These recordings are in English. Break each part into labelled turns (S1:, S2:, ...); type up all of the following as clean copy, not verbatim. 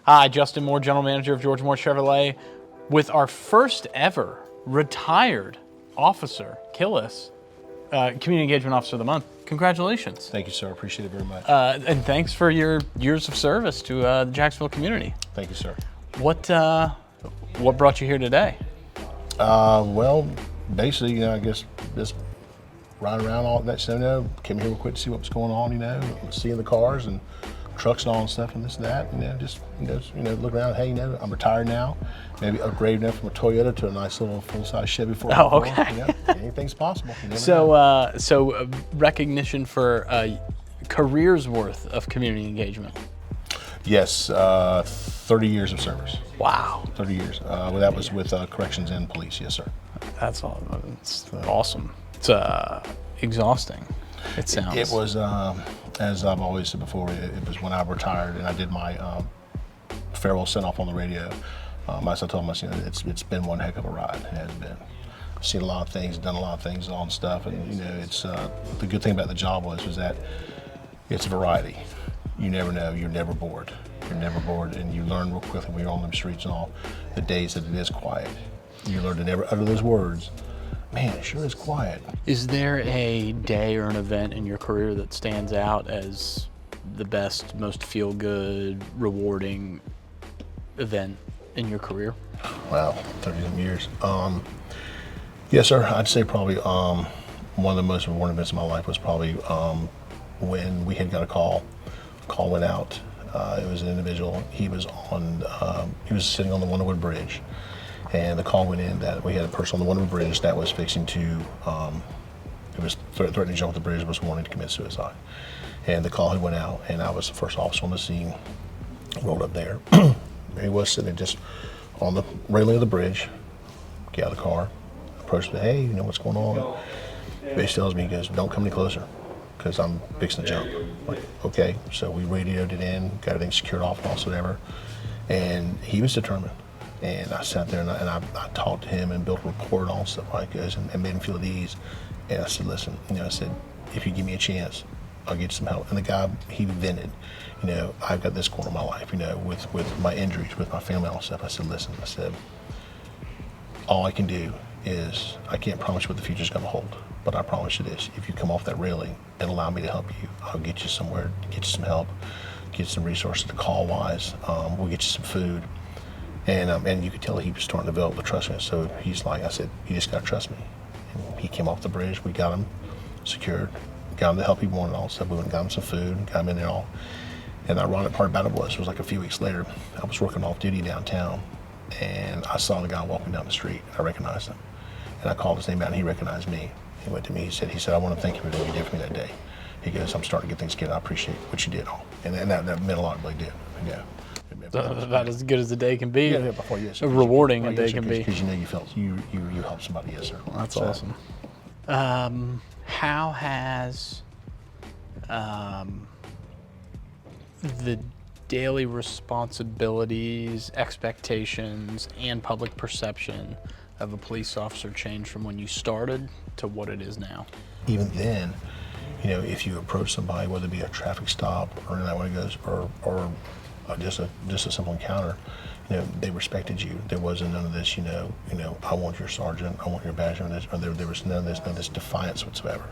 S1: Hi, Justin Moore, General Manager of George Moore Chevrolet, with our first ever retired officer, Killis, Community Engagement Officer of the Month. Congratulations.
S2: Thank you, sir. Appreciate it very much.
S1: And thanks for your years of service to the Jacksonville community.
S2: Thank you, sir.
S1: What brought you here today?
S2: Well, basically, I guess just riding around all that stuff. Came here real quick to see what was going on. Seeing the cars and trucks and all and stuff and this and that. Just look around. Hey, I'm retired now. Maybe upgrade from a Toyota to a nice little full-size Chevy 4x4.
S1: Oh, okay.
S2: Anything's possible.
S1: So recognition for a career's worth of community engagement.
S2: Yes, 30 years of service.
S1: Wow.
S2: 30 years. That was with corrections and police. Yes, sir.
S1: That's awesome. It's exhausting. It sounds.
S2: It was, as I've always said before, it was when I retired and I did my farewell send-off on the radio. As I told myself, it's been one heck of a ride. It has been. I've seen a lot of things, done a lot of things on stuff, and it's the good thing about the job was that it's variety. You never know. You're never bored. You're never bored, and you learn real quickly when you're on them streets and all the days that it is quiet. You learn to never utter those words. Man, it sure is quiet.
S1: Is there a day or an event in your career that stands out as the best, most feel-good, rewarding event in your career?
S2: Wow, 30 years. Yes, sir. I'd say probably one of the most rewarding events of my life was probably when we had got a call. Call went out. It was an individual. He was sitting on the Wonderwood Bridge. And the call went in that we had a person on the Wonderwood Bridge that was fixing to, it was threatening to jump the bridge, was wanting to commit suicide. And the call had went out, and I was the first officer on the scene, rolled up there. He was sitting just on the railing of the bridge, get out of the car, approached me, hey, what's going on? Base tells me, he goes, don't come any closer, because I'm fixing to jump. Like, okay, so we radioed it in, got everything secured off and all, whatever. And he was determined. And I sat there and I talked to him and built a rapport and all stuff like this and made him feel at ease. And I said, listen, I said, if you give me a chance, I'll get you some help. And the guy, he vented, I've got this going on in my life, with my injuries, with my family and all stuff. I said, listen, all I can do is, I can't promise you what the future's gonna hold, but I promise you this, if you come off that railing and allow me to help you, I'll get you somewhere, get you some help, get you some resources to call wise, we'll get you some food. And you could tell he was starting to develop the trust in us. So he's like, I said, you just gotta trust me. And he came off the bridge, we got him secured, got him the help he wanted and all stuff. We went and got him some food, got him in there all. And the ironic part about it was like a few weeks later, I was working off duty downtown and I saw the guy walking down the street. I recognized him. And I called his name out and he recognized me. He went to me, he said, I want to thank you for what you did for me that day. He goes, I'm starting to get things together. I appreciate what you did all. And that meant a lot, really did. Yeah.
S1: About as good as the day can be.
S2: Yeah, before, yes,
S1: rewarding a day can be.
S2: Because you helped somebody, yes, sir.
S1: That's awesome. How has the daily responsibilities, expectations, and public perception of a police officer changed from when you started to what it is now? Even
S2: then, if you approach somebody, whether it be a traffic stop or anything that way it goes, or just a simple encounter, they respected you. There wasn't none of this, I want your sergeant, I want your badge, or there was none of this defiance whatsoever.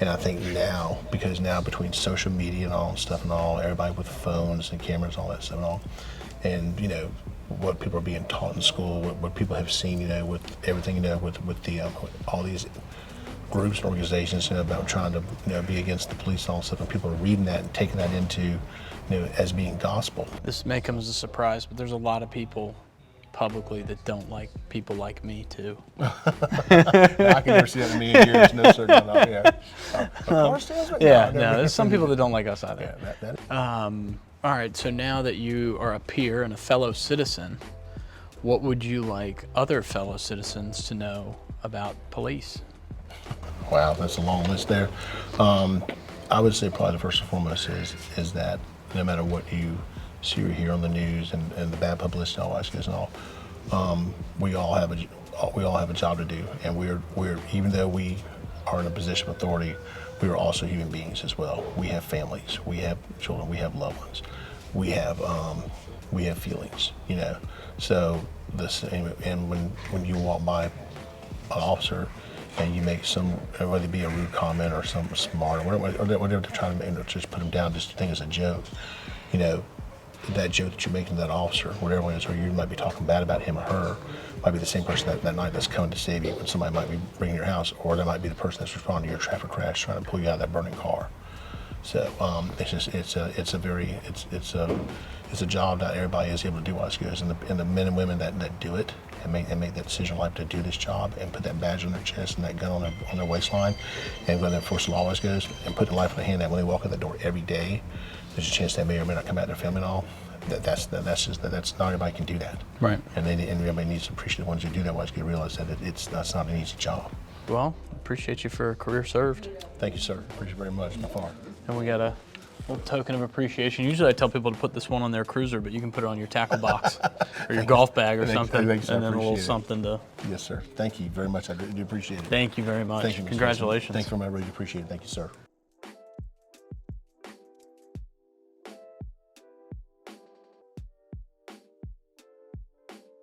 S2: And I think now, because now between social media and all stuff and all, everybody with phones and cameras, all that stuff and all, and what people are being taught in school, what people have seen, with everything, with the all these groups and organizations, about trying to, be against the police and all stuff, and people are reading that and taking that into, as being gospel.
S1: This may come as a surprise, but there's a lot of people publicly that don't like people like me too.
S2: I can never see that in me in years. No, sir, no, yeah.
S1: There's some people that don't like us either.
S2: Yeah,
S1: all right, so now that you are a peer and a fellow citizen, what would you like other fellow citizens to know about police?
S2: Wow, that's a long list there. I would say probably the first and foremost is that no matter what you see or hear on the news and the bad publicity and all that and all, we all have a job to do, and we're even though we are in a position of authority, we are also human beings as well. We have families, we have children, we have loved ones. we have feelings, you know. So this, and when you walk by an officer and you make some, whether it be a rude comment or something smart or whatever they're trying to make, just put them down, just think as a joke, you know, that joke that you're making to that officer, whatever it is, or you might be talking bad about him or her, might be the same person that night that's coming to save you when somebody might be bringing your house, or that might be the person that's responding to your traffic crash trying to pull you out of that burning car. So it's a job that everybody is able to do while it goes, and the men and women that do it and make that decision in life to do this job and put that badge on their chest and that gun on their waistline and go there and enforce the law always goes and put their life in the hand that when they walk in the door every day, there's a chance they may or may not come out their family and all. That's not everybody can do that.
S1: Right.
S2: And everybody needs to appreciate the ones who do that. Once you realize that that's not an easy job.
S1: Well, appreciate you for a career served.
S2: Thank you, sir. Appreciate it very much. By far.
S1: And we got a little token of appreciation. Usually I tell people to put this one on their cruiser, but you can put it on your tackle box or your golf bag or something,
S2: thanks,
S1: and then a little something to.
S2: Yes, sir. Thank you very much. I do appreciate it.
S1: Thank you very much.
S2: Thank you.
S1: Congratulations.
S2: Thank you very much. I really appreciate it. Thank you, sir.